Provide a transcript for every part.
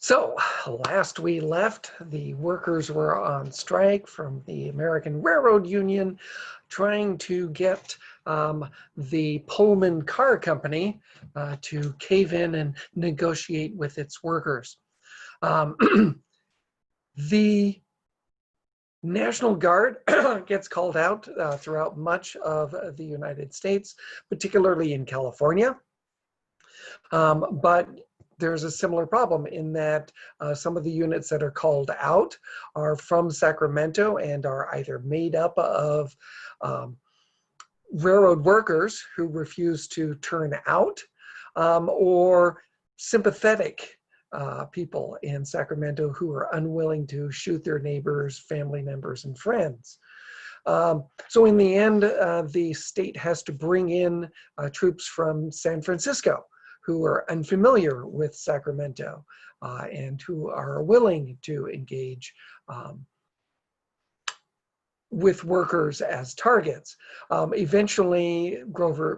So last we left, the workers were on strike from the American Railroad Union, trying to get the Pullman Car Company to cave in and negotiate with its workers. The National Guard gets called out throughout much of the United States, particularly in California. But there's a similar problem in that some of the units that are called out are from Sacramento and are either made up of railroad workers who refuse to turn out or sympathetic people in Sacramento who are unwilling to shoot their neighbors, family members, and friends. So in the end, the state has to bring in troops from San Francisco who are unfamiliar with Sacramento and who are willing to engage with workers as targets. Eventually,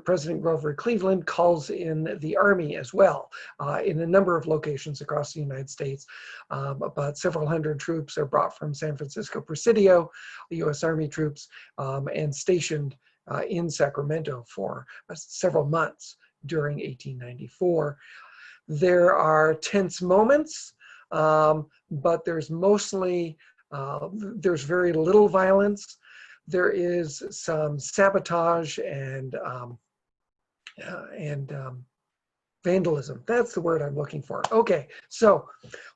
President Grover Cleveland calls in the Army as well in a number of locations across the United States. But several hundred troops are brought from San Francisco Presidio, the U.S. Army troops, and stationed in Sacramento for several months during 1894. There are tense moments, but there's mostly there's very little violence. There is some sabotage and vandalism. That's the word I'm looking for. Okay, so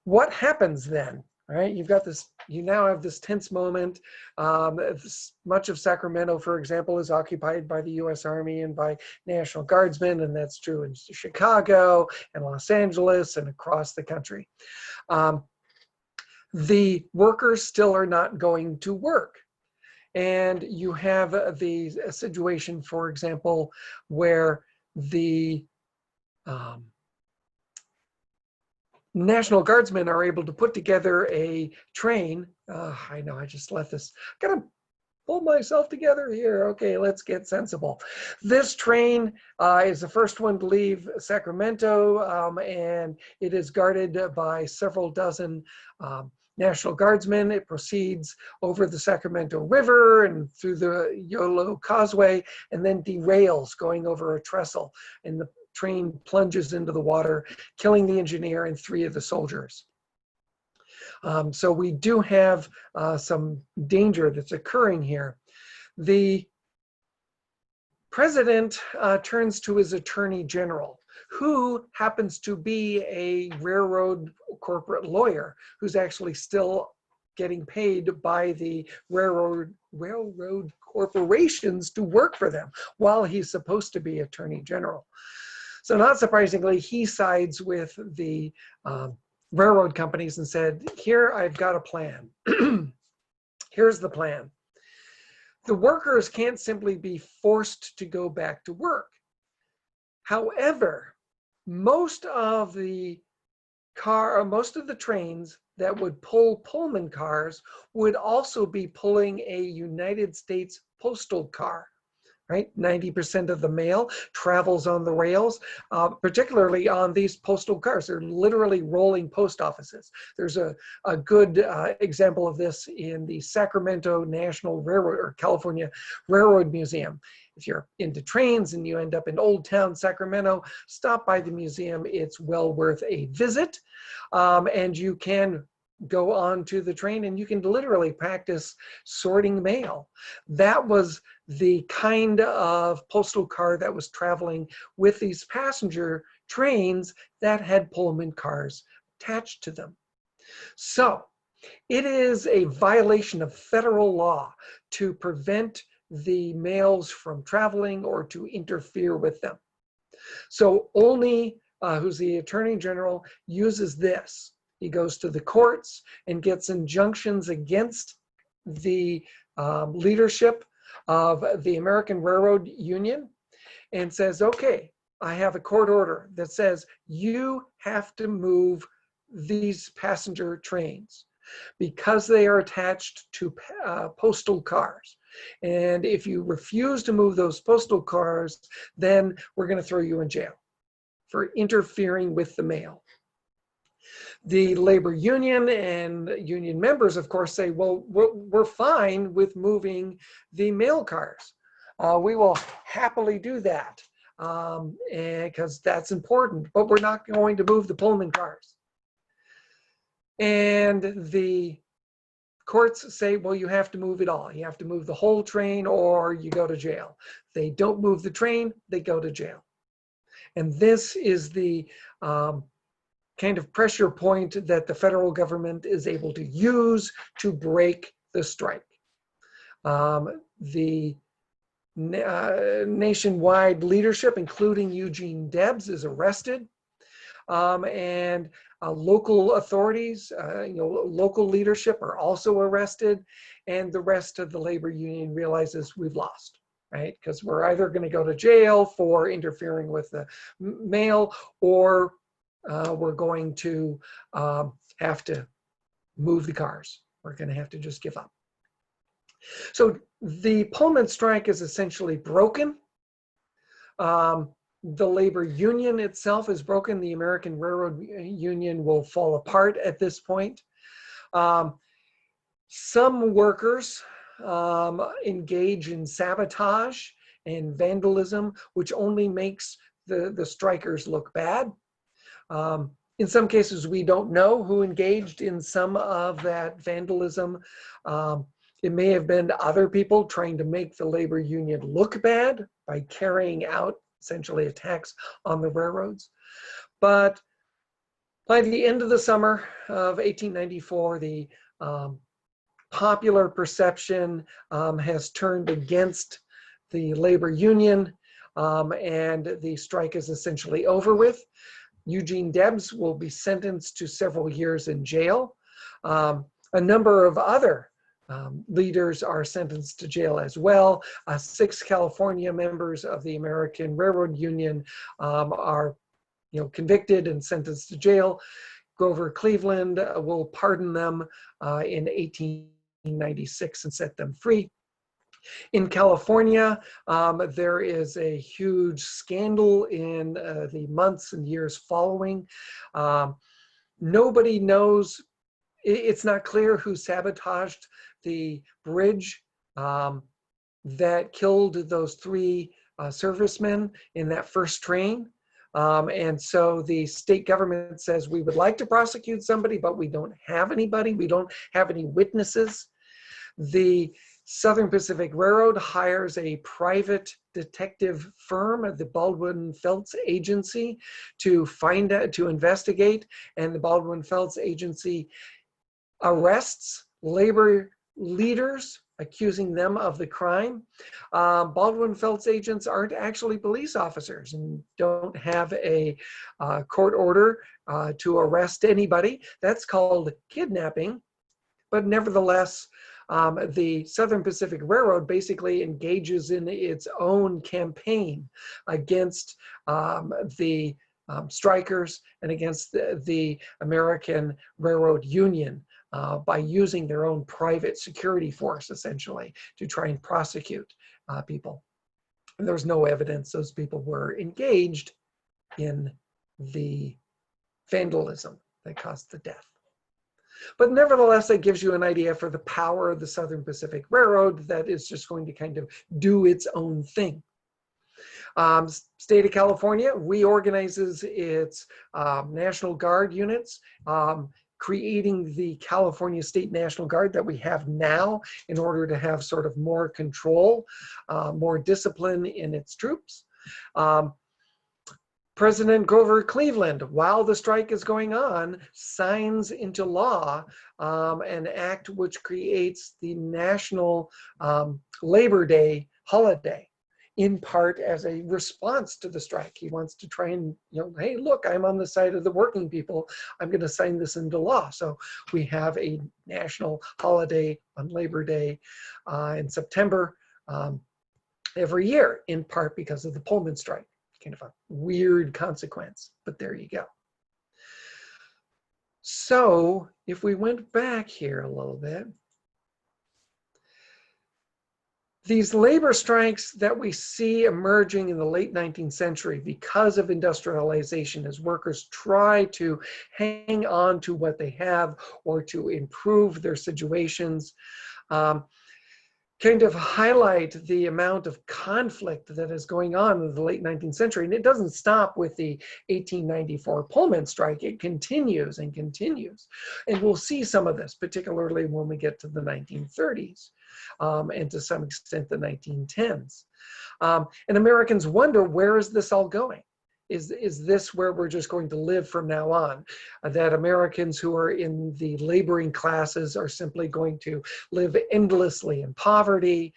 what happens then? All right, you've got this, you now have this tense moment. Much of Sacramento, for example, is occupied by the US Army and by National Guardsmen, and that's true in Chicago and Los Angeles and across the country. The workers still are not going to work. And you have the situation, for example, where the National Guardsmen are able to put together a train. I know I just left this. Gotta pull myself together here. Okay, let's get sensible. This train is the first one to leave Sacramento, and it is guarded by several dozen National Guardsmen. It proceeds over the Sacramento River and through the Yolo Causeway, and then derails going over a trestle. And the train plunges into the water, killing the engineer and 3 of the soldiers. So we do have some danger that's occurring here. The president turns to his attorney general, who happens to be a railroad corporate lawyer who's actually still getting paid by the railroad corporations to work for them while he's supposed to be attorney general. So not surprisingly, he sides with the railroad companies and said, here, I've got a plan. Here's the plan. The workers can't simply be forced to go back to work. However, most of the trains that would pull Pullman cars would also be pulling a United States postal car. Right, 90% of the mail travels on the rails, particularly on these postal cars. They're literally rolling post offices. There's a good example of this in the Sacramento National Railroad or California Railroad Museum. If you're into trains and you end up in Old Town Sacramento, stop by the museum. It's well worth a visit, and you can go on to the train and you can literally practice sorting mail. That was the kind of postal car that was traveling with these passenger trains that had Pullman cars attached to them. So it is a violation of federal law to prevent the mails from traveling or to interfere with them. So Olney, who's the Attorney General, uses this. He goes to the courts and gets injunctions against the leadership of the American Railroad Union and says, okay, I have a court order that says you have to move these passenger trains because they are attached to postal cars. And if you refuse to move those postal cars, then we're going to throw you in jail for interfering with the mail. The labor union and union members, of course, say, well, we're fine with moving the mail cars. We will happily do that because that's important, but we're not going to move the Pullman cars. And the courts say, well, you have to move it all. You have to move the whole train or you go to jail. If they don't move the train, they go to jail. And this is the kind of pressure point that the federal government is able to use to break the strike. The nationwide leadership, including Eugene Debs, is arrested. And local authorities, local leadership are also arrested, and the rest of the labor union realizes we've lost, right? Because we're either going to go to jail for interfering with the mail, or we're going to have to move the cars. We're going to have to just give up. So the Pullman strike is essentially broken. The labor union itself is broken. The American Railroad Union will fall apart at this point. Some workers engage in sabotage and vandalism, which only makes the strikers look bad. In some cases, we don't know who engaged in some of that vandalism. It may have been other people trying to make the labor union look bad by carrying out essentially attacks on the railroads. But by the end of the summer of 1894, the popular perception has turned against the labor union, and the strike is essentially over with. Eugene Debs will be sentenced to several years in jail. A number of other leaders are sentenced to jail as well. 6 California members of the American Railroad Union are convicted and sentenced to jail. Grover Cleveland will pardon them in 1896 and set them free. In California, there is a huge scandal in the months and years following. Nobody knows, it's not clear who sabotaged the bridge that killed those 3 servicemen in that first train. And so the state government says, we would like to prosecute somebody, but we don't have anybody. We don't have any witnesses. The Southern Pacific Railroad hires a private detective firm, the Baldwin Felts Agency, to investigate, and the Baldwin Felts Agency arrests labor leaders, accusing them of the crime. Baldwin Felts agents aren't actually police officers and don't have a court order to arrest anybody. That's called kidnapping. But nevertheless, the Southern Pacific Railroad basically engages in its own campaign against the strikers and against the American Railroad Union by using their own private security force, essentially, to try and prosecute people. And there's no evidence those people were engaged in the vandalism that caused the death. But nevertheless, that gives you an idea for the power of the Southern Pacific Railroad that is just going to kind of do its own thing. State of California reorganizes its National Guard units, creating the California State National Guard that we have now in order to have sort of more control, more discipline in its troops. President Grover Cleveland, while the strike is going on, signs into law an act which creates the National Labor Day holiday, in part as a response to the strike. He wants to try and, hey, look, I'm on the side of the working people. I'm going to sign this into law. So we have a national holiday on Labor Day in September every year, in part because of the Pullman strike. Kind of a weird consequence, but there you go. So if we went back here a little bit, These labor strikes that we see emerging in the late 19th century because of industrialization, as workers try to hang on to what they have or to improve their situations, um, kind of highlight the amount of conflict that is going on in the late 19th century. And it doesn't stop with the 1894 Pullman strike. It continues and continues. And we'll see some of this, particularly when we get to the 1930s, and to some extent the 1910s. And Americans wonder, where is this all going? Is this where we're just going to live from now on? That Americans who are in the laboring classes are simply going to live endlessly in poverty.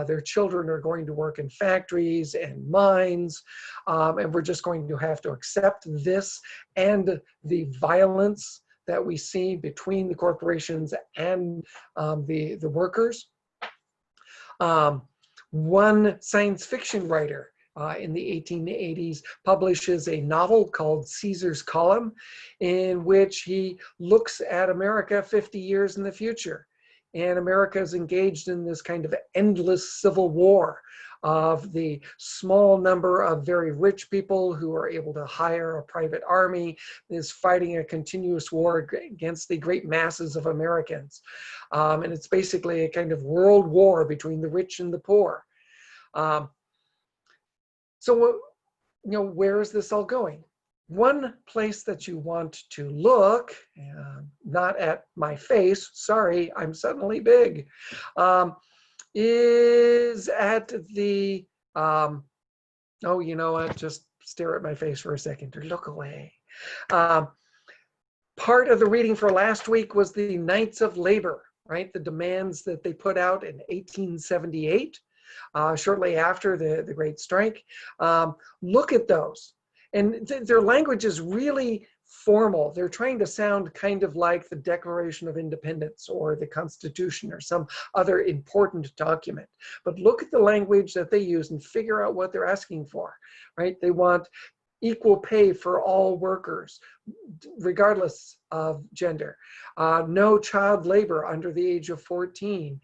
Their children are going to work in factories and mines. And we're just going to have to accept this and the violence that we see between the corporations and the workers. One science fiction writer in the 1880s publishes a novel called Caesar's Column, in which he looks at America 50 years in the future. And America is engaged in this kind of endless civil war of the small number of very rich people who are able to hire a private army, is fighting a continuous war against the great masses of Americans. And it's basically a kind of world war between the rich and the poor. So, where is this all going? One place that you want to look, not at my face, sorry, I'm suddenly big, is at the, oh, you know what, just stare at my face for a second or look away. Part of the reading for last week was the Knights of Labor, right? The demands that they put out in 1878. Shortly after the Great Strike. Look at those. And their language is really formal. They're trying to sound kind of like the Declaration of Independence or the Constitution or some other important document. But look at the language that they use and figure out what they're asking for, right? They want equal pay for all workers, regardless of gender. No child labor under the age of 14.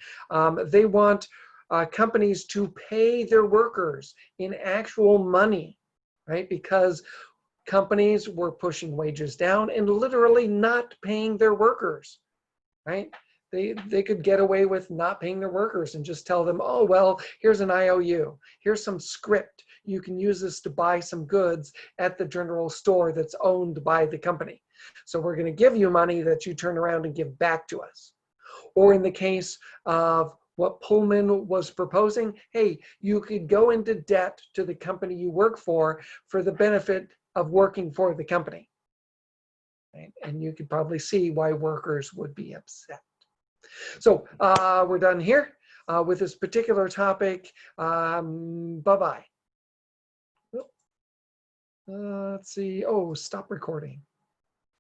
They want companies to pay their workers in actual money, right? Because companies were pushing wages down and literally not paying their workers, right? They could get away with not paying their workers and just tell them, oh, well, here's an IOU. Here's some script. You can use this to buy some goods at the general store that's owned by the company. So we're going to give you money that you turn around and give back to us. Or in the case of what Pullman was proposing, hey, you could go into debt to the company you work for the benefit of working for the company. Right? And you could probably see why workers would be upset. So we're done here with this particular topic. Bye-bye. Let's see. Oh, stop recording.